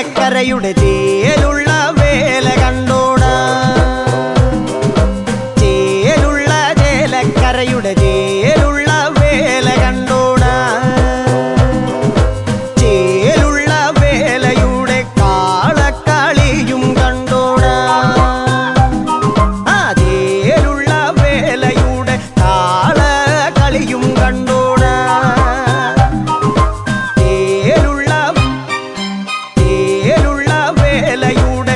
ചേലക്കരയുടെ ചേലുള്ള വേല കണ്ടോടാ ചേലുള്ള ചേലക്കരയുടെ ചേലുള്ള വേല കണ്ടോടാ ചേലുള്ള വേലയുടെ കാളക്കളിയും കണ്ടോടാ ആ ചേലുള്ള വേലയുടെ കാളക്കളിയും കണ്ടോടാ ചേലുള്ള വേലയുടെ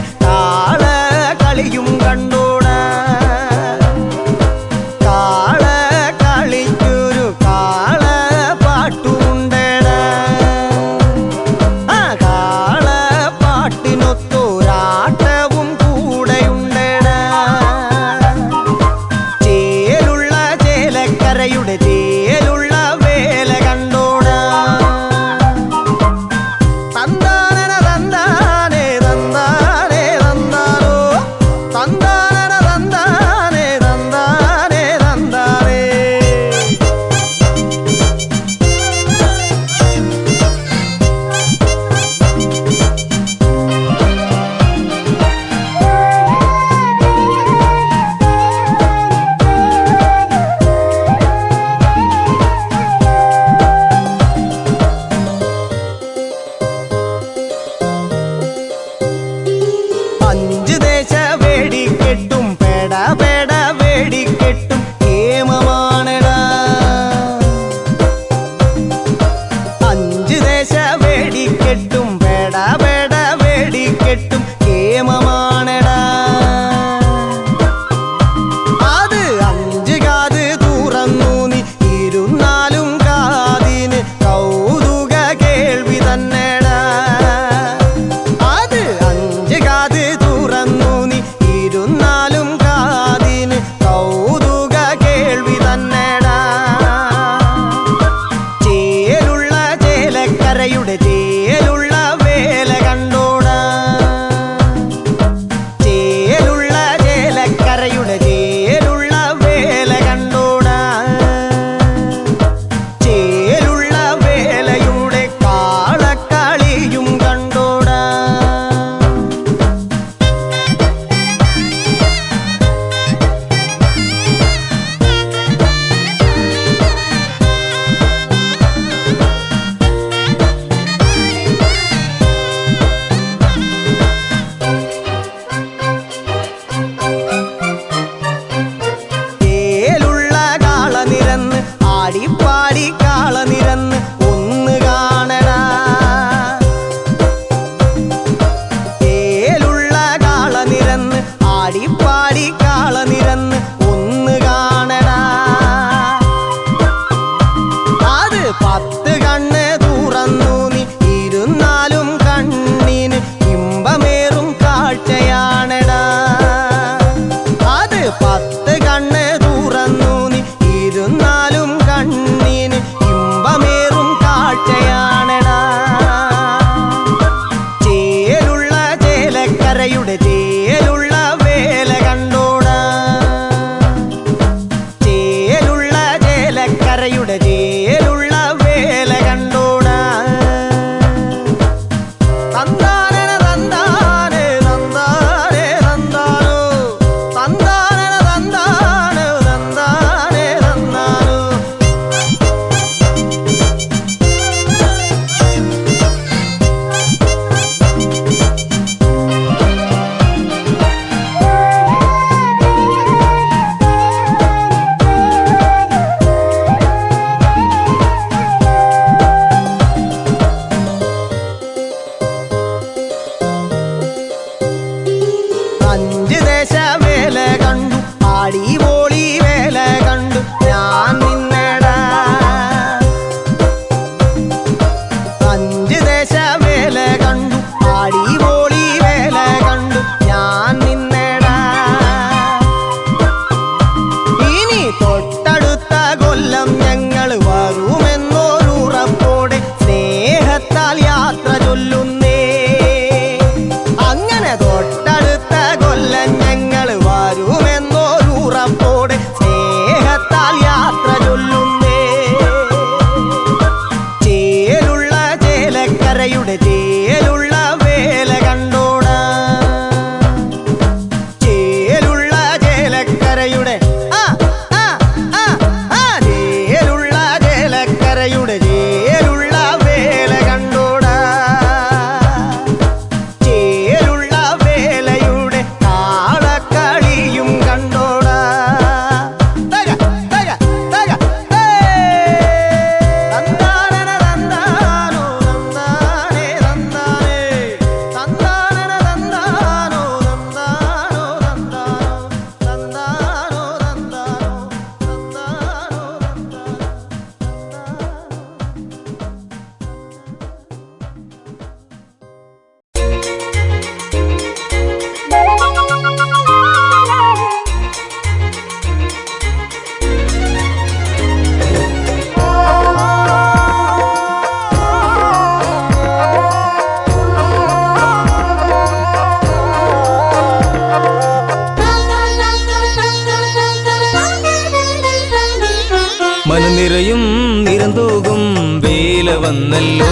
നിറയും നിറന്തൂകും വേല വന്നല്ലോ.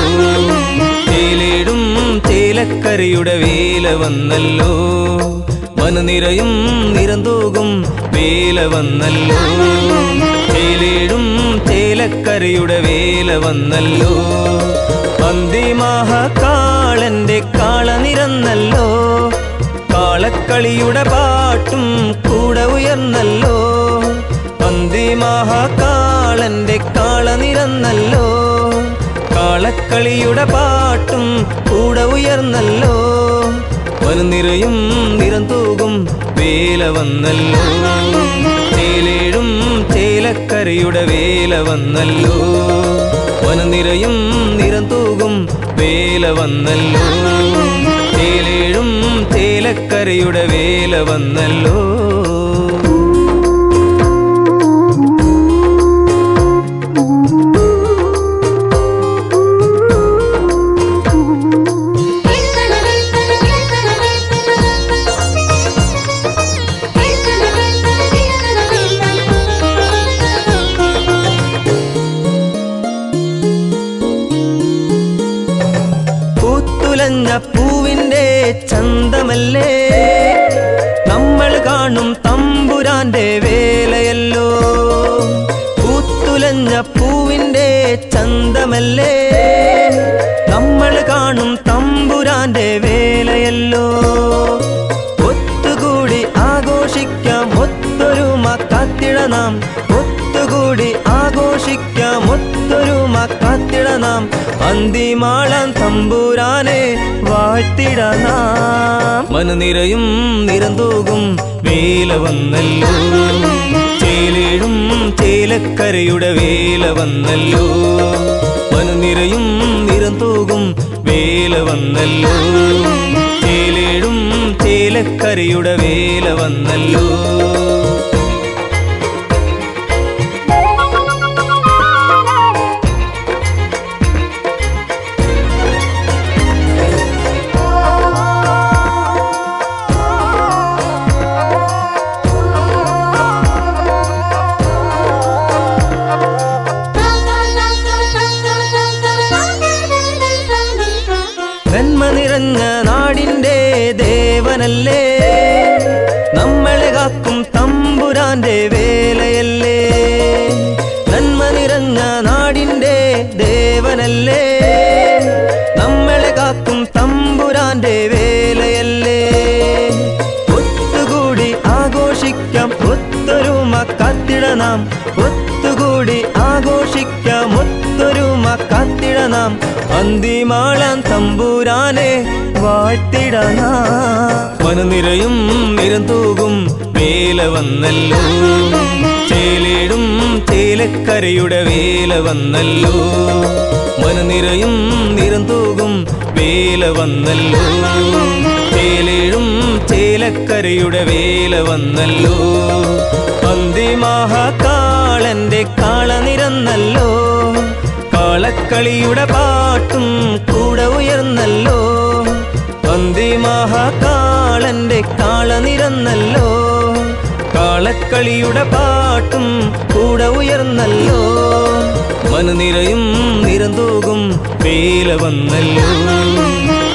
ചേലേടും ചേലക്കരയുടെ വേല വന്നല്ലോ. മനനിറയും നിറന്തൂകും വേല വന്നല്ലോ. ചേലേടും ചേലക്കരയുടെ വേല വന്നല്ലോ. പന്തിമഹാകാളന്റെ കാള നിരന്നല്ലോ. കാളക്കളിയുടെ പാട്ടും കൂടെ ഉയർന്നല്ലോ. പന്തിമഹാകാളന്റെ കാള നിരന്നല്ലോ. കാളക്കളിയുടെ പാട്ടും കൂടെ ഉയർന്നല്ലോ. വനുനിറയും നിറന്തൂകും വേല വന്നല്ലോ. ചേലേഴും ചേലക്കരയുടെ വേല വന്നല്ലോ. വനുനിറയും നിറന്തൂകും വേല വന്നല്ലോ. ചേലേഴും ചേലക്കരയുടെ വേല വന്നല്ലോ. പൂവിന്റെ ചന്തമല്ലേ നമ്മൾ കാണും തമ്പുരാന്റെ വേലയല്ലോ. പൂത്തുലഞ്ഞ പൂവിന്റെ ചന്തമല്ലേ നമ്മൾ കാണും തമ്പുരാന്റെ വേലയല്ലോ. ഒത്തുകൂടി ആഘോഷിക്കാം ഒത്തൊരുമ കാത്തിട നാം. ഒത്തുകൂടി ആഘോഷിക്കാം ഒത്തൊരുമ കാത്തിട നാം. അന്തിമാളം തമ്പുരാനെ വാഴ്ത്തിട നാം. മനനിറയും നിറന്തൂകും വേല വന്നല്ലോ. ചേലേഴും ചേലക്കരയുടെ വേല വന്നല്ലോ. മനനിറയും നിറന്തൂകും വേല വന്നല്ലോ. ചേലേഴും ചേലക്കരയുടെ വേല വന്നല്ലോ. നന്മ നിറഞ്ഞ നാടിൻ്റെ ദേവനല്ലേ നമ്മളെ കാക്കും തമ്പുരാന്റെ വേലയല്ലേ. നന്മ നിറഞ്ഞ നാടിൻ്റെ ദേവനല്ലേ നമ്മളെ കാക്കും തമ്പുരാന്റെ വേലയല്ലേ. ഒത്തുകൂടി ആഘോഷിക്കാം ഒത്തൊരുമ കാത്തിട നാം. ഒത്തുകൂടി ആഘോഷിക്കാം ഒത്തൊരുമ കാത്തിട നാം. അന്തിമാളം തമ്പുരാനെ വാഴ്ത്തിട നാം. മനനിറയും നിറന്തൂകും വേല വന്നല്ലോ. ചേലേടും ചേലക്കരയുടെ വേല വന്നല്ലോ. മനനിറയും നിറന്തൂകും വേല വന്നല്ലോ. ചേലേഴും ചേലക്കരയുടെ വേല വന്നല്ലോ. പന്തിമഹാകാളന്റെ കാള നിരന്നല്ലോ. കാളക്കളിയുടെ പാട്ടും കൂടെ ഉയർന്നല്ലോ. പന്തിമഹാകാളന്റെ കാള നിരന്നല്ലോ. കാളക്കളിയുടെ പാട്ടും കൂടെ ഉയർന്നല്ലോ. മനനിറയും നിറന്തൂകും വേല വന്നല്ലോ.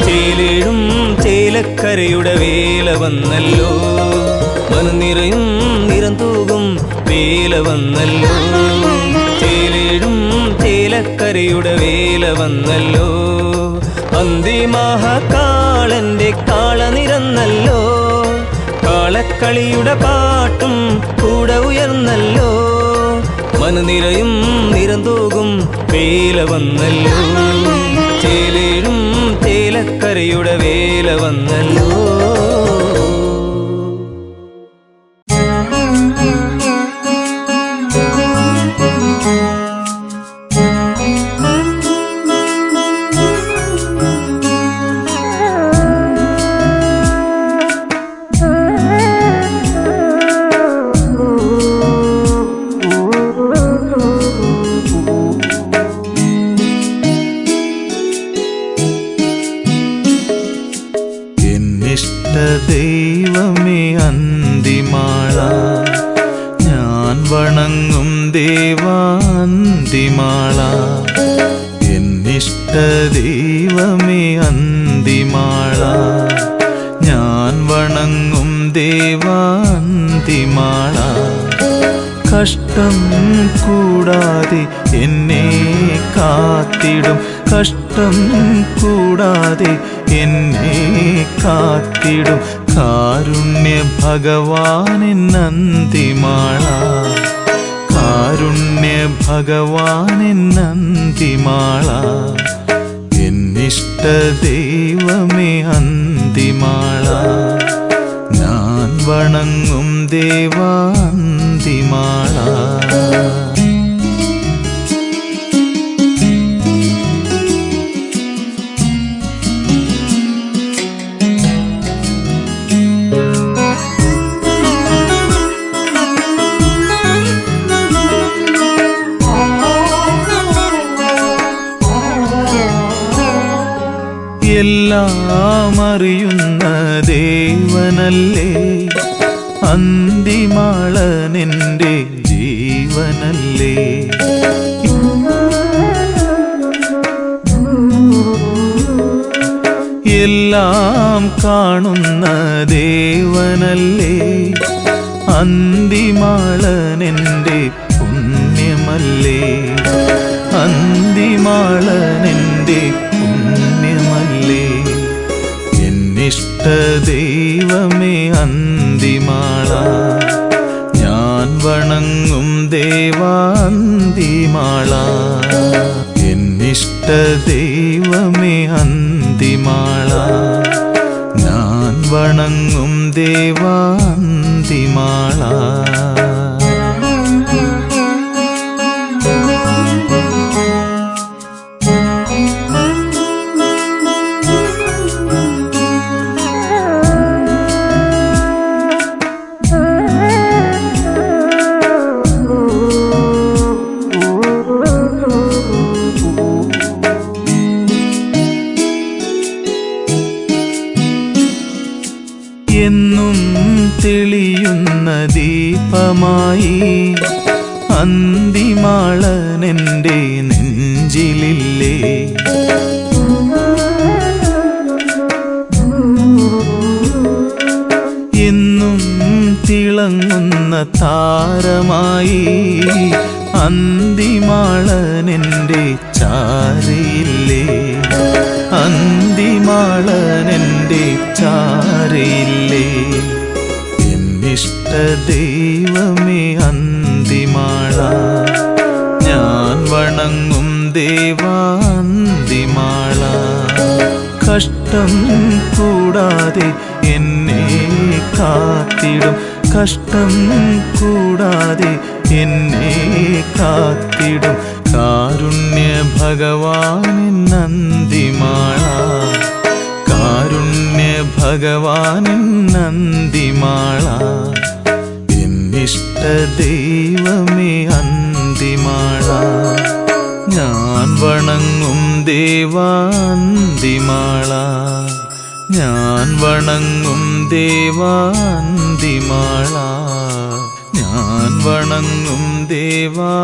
ചേലേഴും ചേലക്കരയുടെ വേല വന്നല്ലോ. മനനിറയും നിറന്തൂകും വേല വന്നല്ലോ. ചേലേഴും ചേലക്കരയുടെ വേല വന്നല്ലോ. അന്തിമഹാകാളന്റെ കാള നിരന്നല്ലോ. കാളക്കളിയുടെ പാട്ടും കൂടെ ഉയർന്നല്ലോ. മനനിറയും നിറന്തൂകും വേല വന്നല്ലോ. ചേലേഴും ചേലക്കരയുടെ വേല വന്നല്ലോ. ദൈവമേ അന്തിമാള ഞാൻ വണങ്ങും ദേവാന്തിമാള എന്നിഷ്ട ദൈവമേ അന്തിമാള ഞാൻ വണങ്ങും ദേവാന്തിമാള കഷ്ടം കൂടാതെ എന്നെ കാത്തിടും കഷ്ടം കൂടാതെ എന്നെ കാത്തിടും കാരുണ്യ ഭഗവാനിൻ അന്തിമാള കാരുണ്യ ഭഗവാനിൻ അന്തിമാള എന്നിഷ്ട ദൈവമേ അന്തിമാള ഞാൻ വണങ്ങും ദേവാന്തിമാള എല്ലാം അറിയുന്ന ദേവനല്ലേ അന്തിമാളനെൻ്റെ ജീവനല്ലേ എല്ലാം കാണുന്ന ദേവനല്ലേ അന്തിമാളനെൻ്റെ പുണ്യമല്ലേ അന്തിമാളനെൻ്റെ പുണ്യമല്ലേ എന്നിഷ്ട ദൈവമേ അന്തിമാള ഞാൻ വണങ്ങും ദേവാന്തിമാള എന്നിഷ്ട ദൈവമേ അന്തിമാള ഞാൻ വണങ്ങും ദേവാന്തിമാള എന്നും തെളിയുന്ന ദീപമായി അന്തിമാളനെൻ്റെ നെഞ്ചിലില്ലേ എന്നും തിളങ്ങുന്ന താരമായി അന്തിമാളനെൻ്റെ ചാരയില്ലേ അന്തിമാളനെൻ്റെ ചാരയില്ലേ എന്നിഷ്ട ദൈവമേ അന്തിമാള ഞാൻ വണങ്ങും ദേവാന്തിമാള കഷ്ടം കൂടാതെ എന്നെ കാത്തിടും കഷ്ടം കൂടാതെ എന്നെ കാത്തിടും കാരുണ്യ ഭഗവാനിൻ അന്തിമാള കാരുണ്യ ഭഗവാനിൻ അന്തിമാള എന്നിഷ്ട ദൈവമേ അന്തിമാള ഞാൻ വണങ്ങും ദേവാന്തിമാള ഞാൻ വണങ്ങും ദേവാന്തിമാള ഞാൻ വണങ്ങും ദേവാന്തിമാള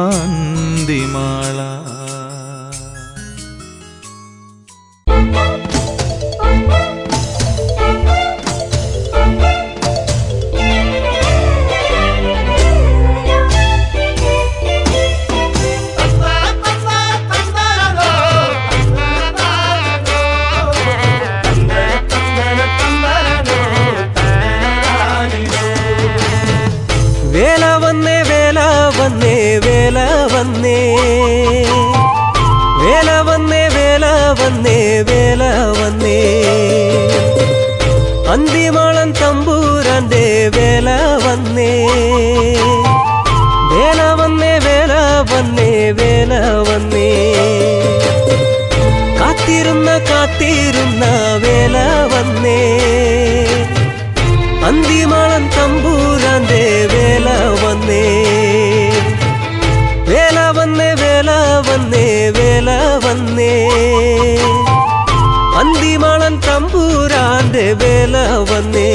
വേല വന്നേ വേല വന്നേ വേല വന്നേ വേല വന്നേ വേല വന്നേ വേല വന്നേ അന്തിമാളൻ തമ്പൂരാന്റെ വേല വന്നേ വേല വന്നേ വേല വന്നേ വേല വന്നേ കാത്തിരുന്ന വേല വന്നേ അന്തിമാളൻ തമ്പൂരാന്റെ വേല വന്നേ വേല വന്നേ വേല വന്നേ വേല വന്നേ അന്തിമാളൻ തമ്പൂരാന്റെ വേല വന്നേ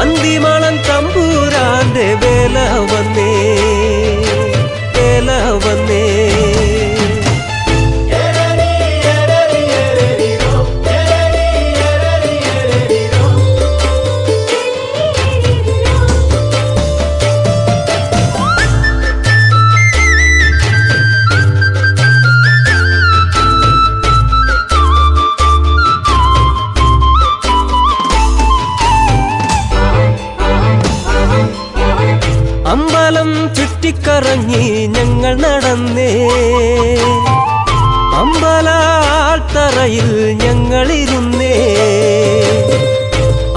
അന്തിമാളൻ തമ്പൂരാന്റെ വേല വന്നേ ചുറ്റിക്കറങ്ങി ഞങ്ങൾ നടന്നേ. അമ്പലാൾത്തറയിൽ ഞങ്ങളിരുന്നേ.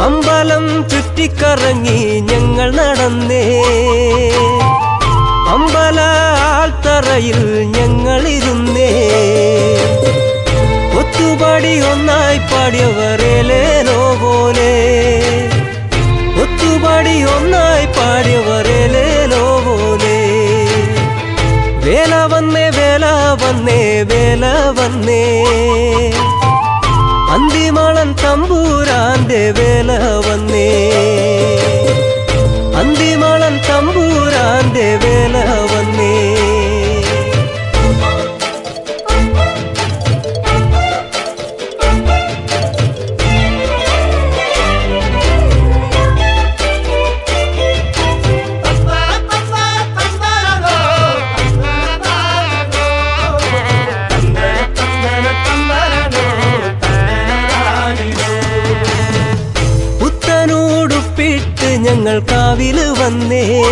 അമ്പലം ചുറ്റിക്കറങ്ങി ഞങ്ങൾ നടന്നേ. അമ്പലാൾത്തറയിൽ ഞങ്ങളിരുന്നേ. ഒത്തുപാടി ഒന്നായി പാടിയവരേലേലോ പോലെ. ഒത്തുപാടി ഒന്നായി പാടിയവരേലേലോ പോലെ. വേല വന്നേ വേല വന്നേ വേല വന്നേ. അന്തിമാളൻ തമ്പൂരാന്റെ വേല വന്നേ. അന്തിമാളൻ തമ്പൂരാന്റെ വേല വന്നേ. ഞങ്ങൾ കാവില് വന്നേ.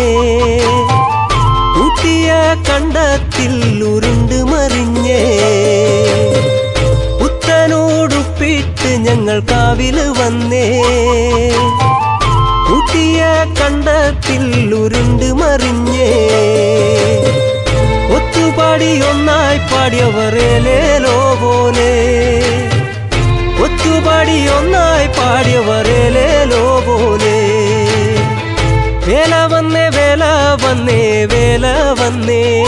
ഊട്ടിയ കണ്ടത്തിൽ ഉരുണ്ട് മറിഞ്ഞേ. പുത്തനോടുപ്പിട്ട് ഞങ്ങൾ കാവില് വന്നേ. ഊട്ടിയ കണ്ടത്തിൽ ഉരുണ്ട് മറിഞ്ഞേ. ഒത്തുപാടി ഒന്നായി പാടിയവരേലേലോ പോലെ. ഒത്തുപാടി ഒന്നായി പാടിയവരേലേലോ പോലെ. വേല വന്നേ വേല വന്നേ വേല വന്നേ.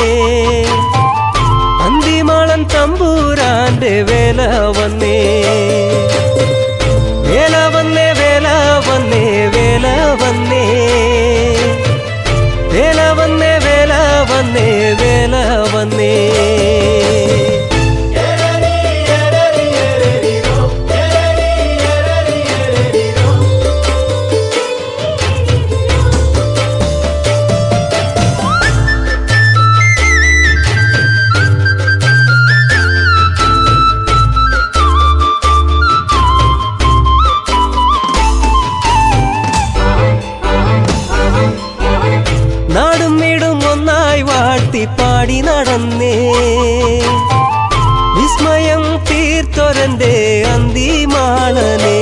അന്തിമാളൻ തമ്പൂരാന്റെ വേല വന്നേ. വേല വന്നേ വേല വന്നേ വേല വന്നേ. വേല വന്നേ വേല വന്നേ വേല വന്നേ. നാടും വീടും ഒന്നായി വാഴ്ത്തി പാടി നടന്നേ. വിസ്മയം തീർത്തൊരന്റെ അന്തിമാളനെ.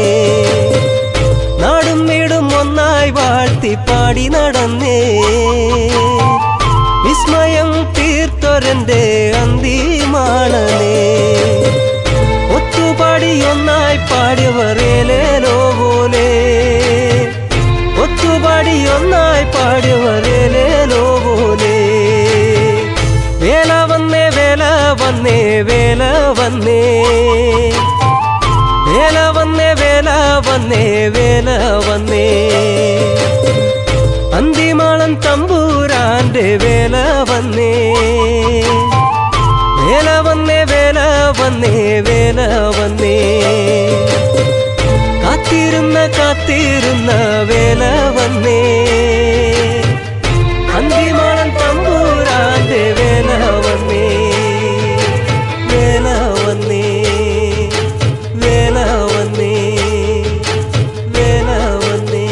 നാടും വീടും ഒന്നായി വാഴ്ത്തി പാടി നടന്നേ. വിസ്മയം തീർത്തൊരന്റെ അന്തിമാളനെ. ഒത്തുപാടി ഒന്നായി പാടിയവരേലേലോ പോലെ. ഒത്തുപാടി ഒന്നായി പാടിയവരേലേലോ പോലെ. വേല വന്നേ വേല വന്നേ വേല വന്നേ. വേല വന്നേ വേല വന്നേ വേല വന്നേ. അന്തിമാളൻ തമ്പൂരാന്റെ വേല വന്നേ. വേല വന്നേ വേല വന്നേ വേല വന്നേ. കാത്തിരുന്ന വേല വന്നേ. അന്തിമാളൻ തമ്പൂരാന്റെ വേല വന്നേ. വേല വന്നേ വേല വന്നേ വേല വന്നേ.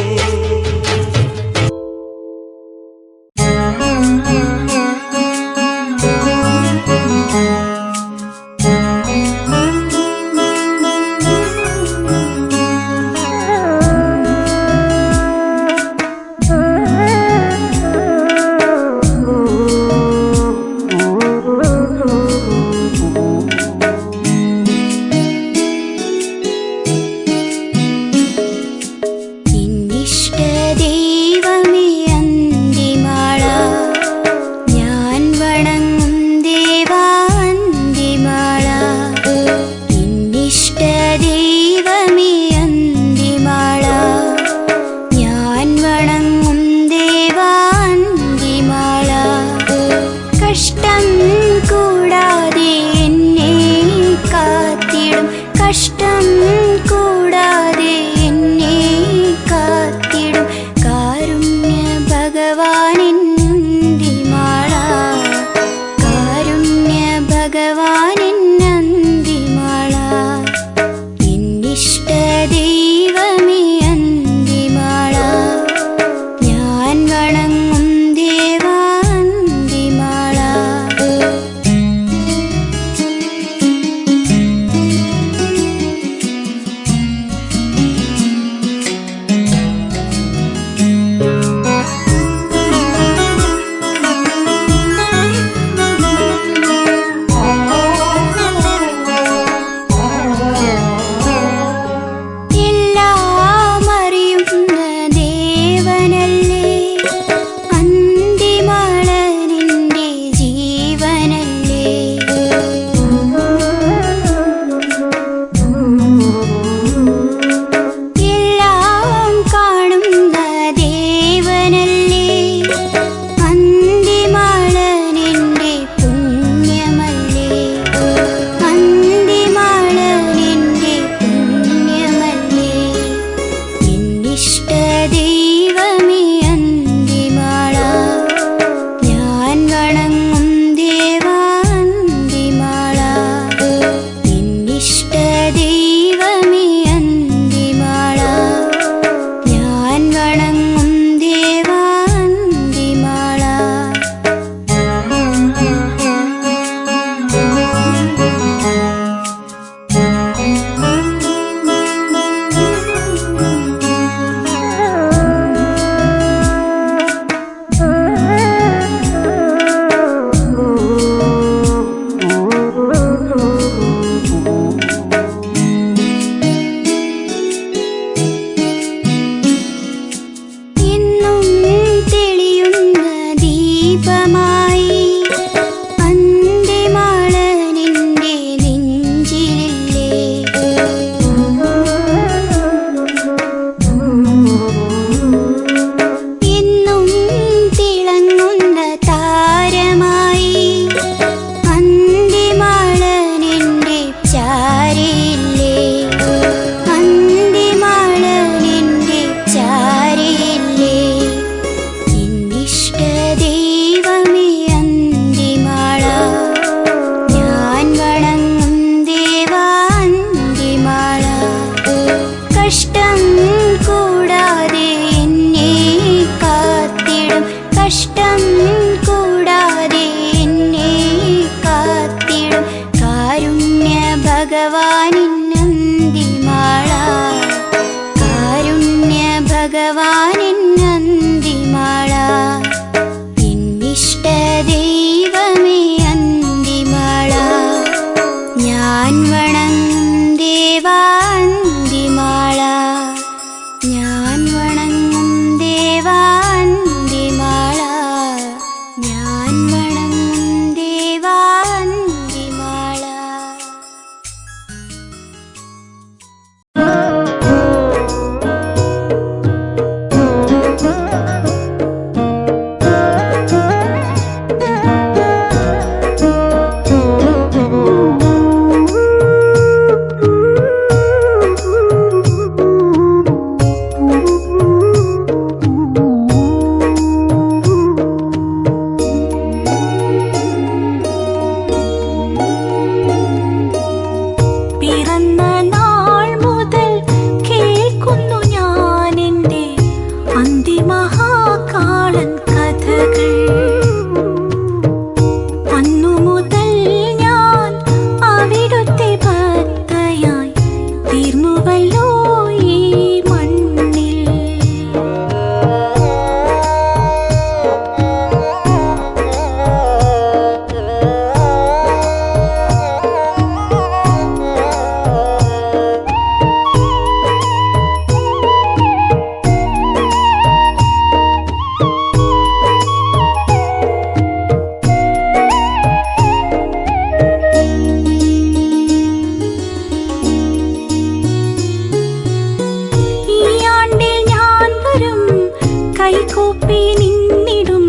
കൈകൂപ്പി നിന്നിടും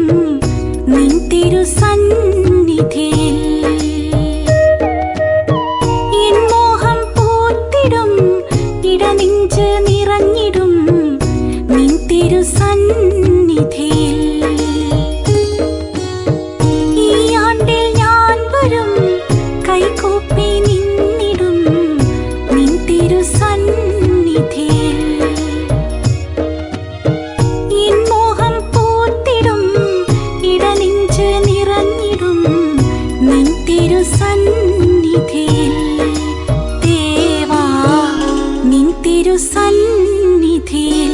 നിൻ തിരുസന്നിധിയിൽ. എൻ മോഹം പൂത്തിടും ഇടനെഞ്ച് നിറഞ്ഞിടും നിൻ തിരുസന്നിധിയിൽ. ഈ ആണ്ടിൽ ഞാൻ വരും കൈകൂപ്പി നിന്നിടും നിൻ തിരുസന്നിധിയിൽ. എൻ മോഹം പൂത്തിടും ഇടനെഞ്ച് നിറഞ്ഞിടും നിൻ തിരുസന്നിധിയിൽ. ദേവാ നിൻ തിരുസന്നിധിയിൽ.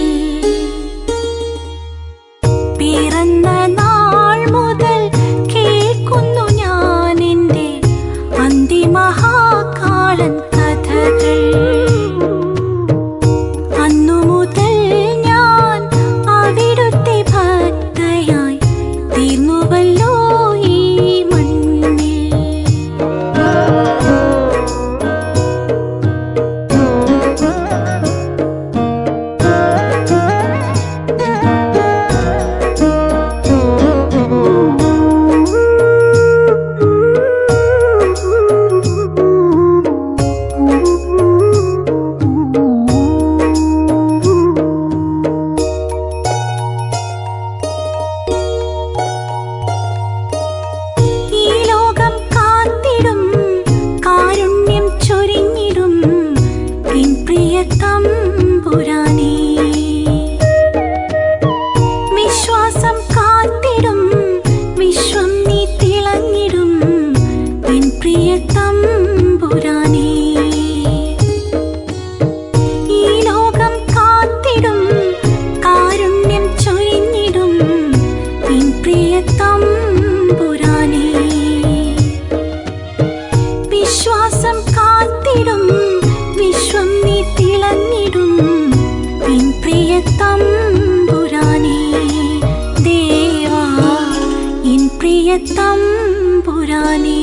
പിറന്ന നാൾ മുതൽ കേൾക്കുന്നു ഞാൻ എൻ്റെ അന്തിമഹാകാലൻ കഥകൾ. അന്നു മുതൽ ഞാൻ അവിടുത്തെ ഭക്തയായി തീർന്നുവല്ലോ ഈ മണ്ണിൽ. ഈ ലോകം കാത്തിടും കാരുണ്യം ചൊരിഞ്ഞിടും എൻ പ്രിയ തമ്പുരാനേ. വിശ്വാസം കാത്തിടും വിശ്വം നീ തിളങ്ങിടും എൻ പ്രിയ തമ്പുരാനേ. ഈ ലോകം കാത്തിടും കാരുണ്യം ചൊരിഞ്ഞിടും എൻ പ്രിയ തമ്പുരാനേ. വിശ്വാസം കാത്തിടും വിശ്വം നീ തിളങ്ങിടും എൻ പ്രിയ തമ്പുരാനേ. ദേവാ എൻ പ്രിയ തമ്പുരാനേ.